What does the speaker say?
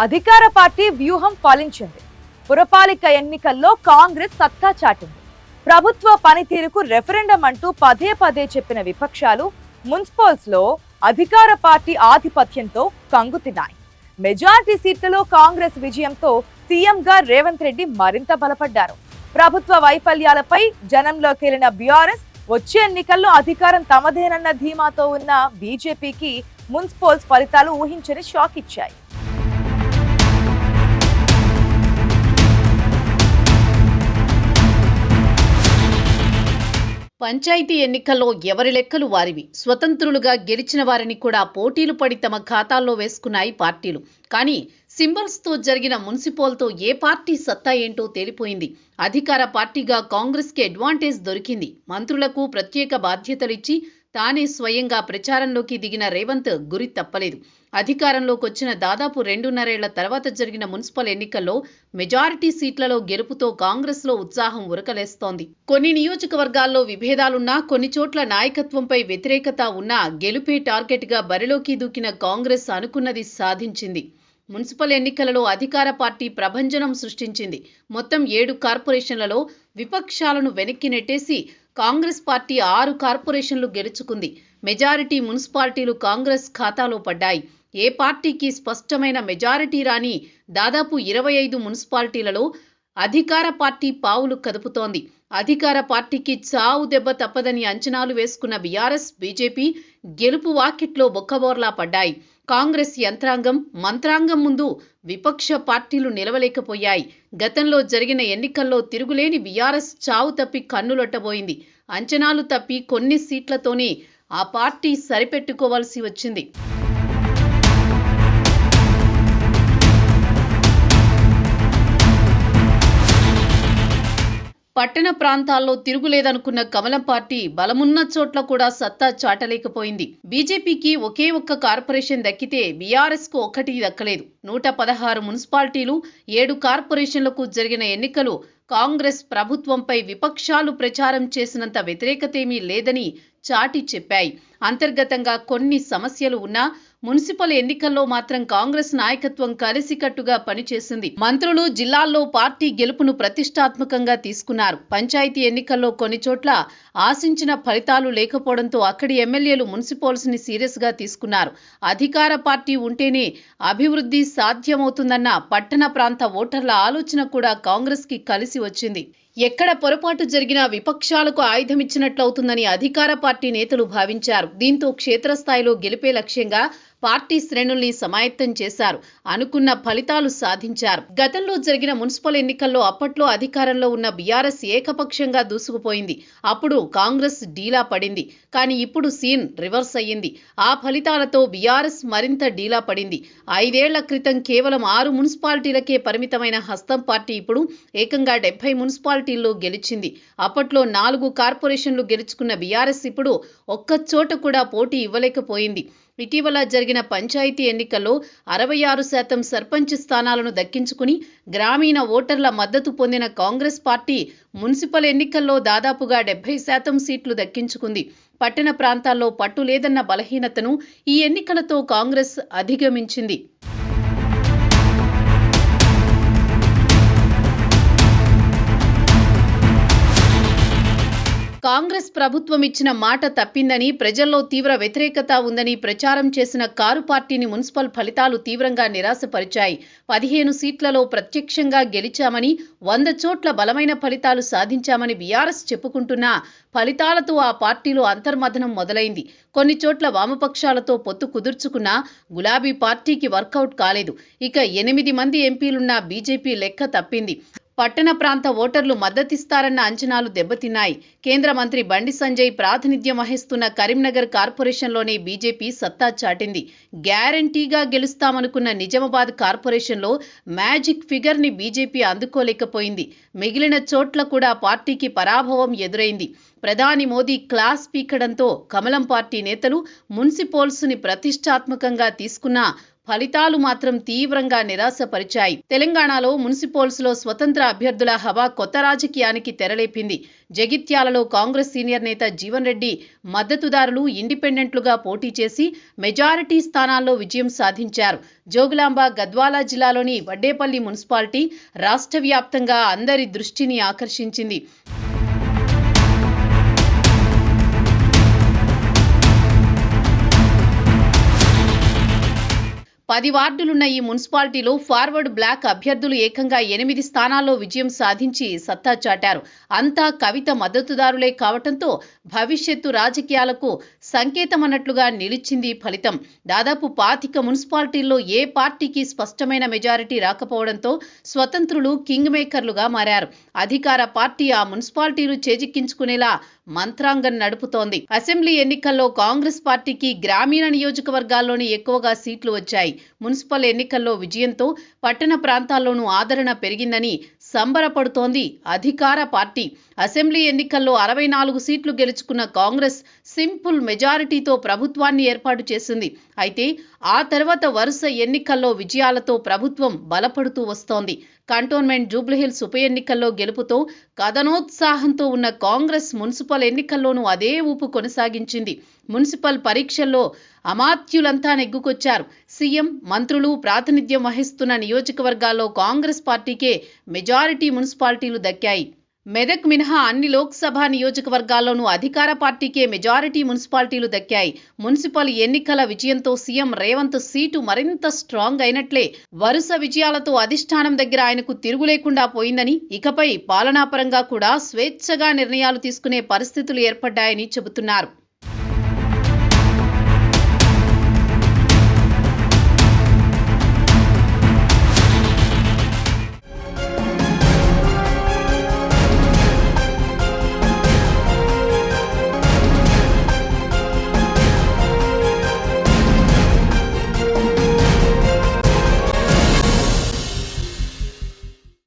అధికార పార్టీ వ్యూహం ఫలించింది. పురపాలిక ఎన్నికల్లో కాంగ్రెస్ సత్తా చాటింది. ప్రభుత్వ పనితీరుకు రెఫరెండం అంటూ పదే పదే చెప్పిన విపక్షాలు మున్సిపల్స్ లో అధికార పార్టీ ఆధిపత్యంతో కంగుతిన్నాయి. మెజారిటీ సీట్లలో కాంగ్రెస్ విజయంతో సీఎంగా రేవంత్ రెడ్డి మరింత బలపడ్డారు. ప్రభుత్వ వైఫల్యాలపై జనంలోకెళ్లిన బీఆర్ఎస్ వచ్చే ఎన్నికల్లో అధికారం తమదేనన్న ధీమాతో ఉన్న బీజేపీకి మున్సిపల్స్ ఫలితాలు ఊహించని షాక్ ఇచ్చాయి. పంచాయతీ ఎన్నికల్లో ఎవరి లెక్కలు వారివి. స్వతంత్రులుగా గెలిచిన వారిని కూడా పోటీలు పడి తమ ఖాతాల్లో వేసుకున్నాయి పార్టీలు. కానీ సింబల్స్తో జరిగిన మున్సిపల్తో ఏ పార్టీ సత్తా ఏంటో తేలిపోయింది. అధికార పార్టీగా కాంగ్రెస్కి అడ్వాంటేజ్ దొరికింది. మంత్రులకు ప్రత్యేక బాధ్యతలిచ్చి తానే స్వయంగా ప్రచారంలోకి దిగిన రేవంత్ గురి తప్పలేదు. అధికారంలోకి వచ్చిన దాదాపు 2.5 ఏళ్ల తర్వాత జరిగిన మున్సిపల్ ఎన్నికల్లో మెజారిటీ సీట్లలో గెలుపుతో కాంగ్రెస్లో ఉత్సాహం ఉరకలేస్తోంది. కొన్ని నియోజకవర్గాల్లో విభేదాలున్నా, కొన్ని చోట్ల నాయకత్వంపై వ్యతిరేకత ఉన్నా గెలుపే టార్గెట్గా బరిలోకి దూకిన కాంగ్రెస్ అనుకున్నది సాధించింది. మున్సిపల్ ఎన్నికలలో అధికార పార్టీ ప్రభంజనం సృష్టించింది. మొత్తం 7 కార్పొరేషన్లలో విపక్షాలను వెనక్కి నెట్టేసి కాంగ్రెస్ పార్టీ 6 కార్పొరేషన్లు గెలుచుకుంది. మెజారిటీ మున్సిపాలిటీలు కాంగ్రెస్ ఖాతాలో పడ్డాయి. ఏ పార్టీకి స్పష్టమైన మెజారిటీ రాని దాదాపు 25 మున్సిపాలిటీలలో అధికార పార్టీ పావులు కదుపుతోంది. అధికార పార్టీకి చావు దెబ్బ తప్పదని అంచనాలు వేసుకున్న బీఆర్ఎస్, బీజేపీ గెలుపు వాకిట్లో బొక్కబోర్లా పడ్డాయి. కాంగ్రెస్ యంత్రాంగం, మంత్రాంగం ముందు విపక్ష పార్టీలు నిలవలేకపోయాయి. గతంలో జరిగిన ఎన్నికల్లో తిరుగులేని బీఆర్ఎస్ చావు తప్పి కన్నులొట్టబోయింది. అంచనాలు తప్పి కొన్ని సీట్లతోనే ఆ పార్టీ సరిపెట్టుకోవాల్సి వచ్చింది. పట్టణ ప్రాంతాల్లో తిరుగులేదనుకున్న కమలం పార్టీ బలమున్న చోట్ల కూడా సత్తా చాటలేకపోయింది. బీజేపీకి ఒకే ఒక్క కార్పొరేషన్ దక్కితే బీఆర్ఎస్ కు ఒక్కటి దక్కలేదు. 116 మున్సిపాలిటీలు, 7 కార్పొరేషన్లకు జరిగిన ఎన్నికలు కాంగ్రెస్ ప్రభుత్వంపై విపక్షాలు ప్రచారం చేసినంత వ్యతిరేకతేమీ లేదని చాటి చెప్పాయి. అంతర్గతంగా కొన్ని సమస్యలు ఉన్నా మున్సిపల్ ఎన్నికల్లో మాత్రం కాంగ్రెస్ నాయకత్వం కలిసికట్టుగా పనిచేసింది. మంత్రులు జిల్లాల్లో పార్టీ గెలుపును ప్రతిష్టాత్మకంగా తీసుకున్నారు. పంచాయతీ ఎన్నికల్లో కొన్ని చోట్ల ఆశించిన ఫలితాలు లేకపోవడంతో అక్కడి ఎమ్మెల్యేలు మున్సిపల్స్ ని సీరియస్ గా తీసుకున్నారు. అధికార పార్టీ ఉంటేనే అభివృద్ధి సాధ్యమవుతుందన్న పట్టణ ప్రాంత ఓటర్ల ఆలోచన కూడా కాంగ్రెస్ కి కలిసి వచ్చింది. ఎక్కడ పొరపాటు జరిగినా విపక్షాలకు ఆయుధమిచ్చినట్లవుతుందని అధికార పార్టీ నేతలు భావించారు. దీంతో క్షేత్రస్థాయిలో గెలిపే లక్ష్యంగా పార్టీ శ్రేణుల్ని సమాయత్తం చేశారు. అనుకున్న ఫలితాలు సాధించారు. గతంలో జరిగిన మున్సిపల్ ఎన్నికల్లో అప్పట్లో అధికారంలో ఉన్న బీఆర్ఎస్ ఏకపక్షంగా దూసుకుపోయింది. అప్పుడు కాంగ్రెస్ డీలా పడింది. కానీ ఇప్పుడు సీన్ రివర్స్ అయ్యింది. ఆ ఫలితాలతో బీఆర్ఎస్ మరింత డీలా పడింది. 5 ఏళ్ల క్రితం కేవలం 6 మున్సిపాలిటీలకే పరిమితమైన హస్తం పార్టీ ఇప్పుడు ఏకంగా 70 మున్సిపాలిటీల్లో గెలిచింది. అప్పట్లో 4 కార్పొరేషన్లు గెలుచుకున్న బీఆర్ఎస్ ఇప్పుడు ఒక్కచోట కూడా పోటీ ఇవ్వలేకపోయింది. ఇటీవల జరిగిన పంచాయతీ ఎన్నికల్లో 66% సర్పంచ్ స్థానాలను దక్కించుకుని గ్రామీణ ఓటర్ల మద్దతు పొందిన కాంగ్రెస్ పార్టీ మున్సిపల్ ఎన్నికల్లో దాదాపుగా 70% సీట్లు దక్కించుకుంది. పట్టణ ప్రాంతాల్లో పట్టు లేదన్న బలహీనతను ఈ ఎన్నికలతో కాంగ్రెస్ అధిగమించింది. కాంగ్రెస్ ప్రభుత్వం ఇచ్చిన మాట తప్పిందని, ప్రజల్లో తీవ్ర వ్యతిరేకత ఉందని ప్రచారం చేసిన కారు పార్టీని మున్సిపల్ ఫలితాలు తీవ్రంగా నిరాశపరిచాయి. 15 సీట్లలో ప్రత్యక్షంగా గెలిచామని, 100 చోట్ల బలమైన ఫలితాలు సాధించామని బీఆర్ఎస్ చెప్పుకుంటున్నా ఫలితాలతో ఆ పార్టీలో అంతర్మథనం మొదలైంది. కొన్ని చోట్ల వామపక్షాలతో పొత్తు కుదుర్చుకున్నా గులాబీ పార్టీకి వర్కౌట్ కాలేదు. ఇక 8 మంది ఎంపీలున్న బీజేపీ లెక్క తప్పింది. పట్టణ ప్రాంత ఓటర్లు మద్దతిస్తారన్న అంచనాలు దెబ్బతిన్నాయి. కేంద్ర మంత్రి బండి సంజయ్ ప్రాతినిధ్యం వహిస్తున్న కరీంనగర్ కార్పొరేషన్లోనే బీజేపీ సత్తా చాటింది. గ్యారంటీగా గెలుస్తామనుకున్న నిజామాబాద్ కార్పొరేషన్లో మ్యాజిక్ ఫిగర్ని బీజేపీ అందుకోలేకపోయింది. మిగిలిన చోట్ల కూడా పార్టీకి పరాభవం ఎదురైంది. ప్రధాని మోదీ క్లాస్ పీకడంతో కమలం పార్టీ నేతలు మున్సిపల్స్ ని ప్రతిష్టాత్మకంగా తీసుకున్న ఫలితాలు మాత్రం తీవ్రంగా నిరాశపరిచాయి. తెలంగాణలో మున్సిపల్స్ లో స్వతంత్ర అభ్యర్థుల హవా కొత్త రాజకీయానికి తెరలేపింది. జగిత్యాలలో కాంగ్రెస్ సీనియర్ నేత జీవన్ రెడ్డి మద్దతుదారులు ఇండిపెండెంట్లుగా పోటీ చేసి మెజారిటీ స్థానాల్లో విజయం సాధించారు. జోగులాంబ గద్వాల జిల్లాలోని వడ్డేపల్లి మున్సిపాలిటీ రాష్ట్ర వ్యాప్తంగా అందరి దృష్టిని ఆకర్షించింది. 10 వార్డులున్న ఈ మున్సిపాలిటీలో ఫార్వర్డ్ బ్లాక్ అభ్యర్థులు ఏకంగా 8 స్థానాల్లో విజయం సాధించి సత్తా చాటారు. అంతా కవిత మద్దతుదారులే కావటంతో భవిష్యత్తు రాజకీయాలకు సంకేతమన్నట్లుగా నిలిచింది ఫలితం. దాదాపు 25 మున్సిపాలిటీల్లో ఏ పార్టీకి స్పష్టమైన మెజారిటీ రాకపోవడంతో స్వతంత్రులు కింగ్ మేకర్లుగా మారారు. అధికార పార్టీ ఆ మున్సిపాలిటీలు చేజిక్కించుకునేలా మంత్రాంగం నడుపుతోంది. అసెంబ్లీ ఎన్నికల్లో కాంగ్రెస్ పార్టీకి గ్రామీణ నియోజకవర్గాల్లోనే ఎక్కువగా సీట్లు వచ్చాయి. మున్సిపల్ ఎన్నికల్లో విజయంతో పట్టణ ప్రాంతాల్లోనూ ఆదరణ పెరిగిందని సంబరపడుతోంది అధికార పార్టీ. అసెంబ్లీ ఎన్నికల్లో 64 సీట్లు గెలుచుకున్న కాంగ్రెస్ సింపుల్ మెజారిటీతో ప్రభుత్వాన్ని ఏర్పాటు చేసింది. అయితే ఆ తర్వాత వరుస ఎన్నికల్లో విజయాలతో ప్రభుత్వం బలపడుతూ వస్తోంది. కంటోన్మెంట్ జూబ్లీహిల్స్ ఉప ఎన్నికల్లో గెలుపుతో కథనోత్సాహంతో ఉన్న కాంగ్రెస్ మున్సిపల్ ఎన్నికల్లోనూ అదే ఊపు కొనసాగించింది. మున్సిపల్ పరీక్షల్లో అమాత్యులంతా నెగ్గుకొచ్చారు. సీఎం, మంత్రులు ప్రాతినిధ్యం వహిస్తున్న నియోజకవర్గాల్లో కాంగ్రెస్ పార్టీకే మెజారిటీ మున్సిపాలిటీలు దక్కాయి. మెదక్ మినహా అన్ని లోక్సభ నియోజకవర్గాల్లోనూ అధికార పార్టీకే మెజారిటీ మున్సిపాలిటీలు దక్కాయి. మున్సిపల్ ఎన్నికల విజయంతో సీఎం రేవంత్ సీటు మరింత స్ట్రాంగ్ అయినట్లే. వరుస విజయాలతో అధిష్టానం దగ్గర ఆయనకు తిరుగులేకుండా పోయిందని, ఇకపై పాలనాపరంగా కూడా స్వేచ్ఛగా నిర్ణయాలు తీసుకునే పరిస్థితులు ఏర్పడ్డాయని చెబుతున్నారు.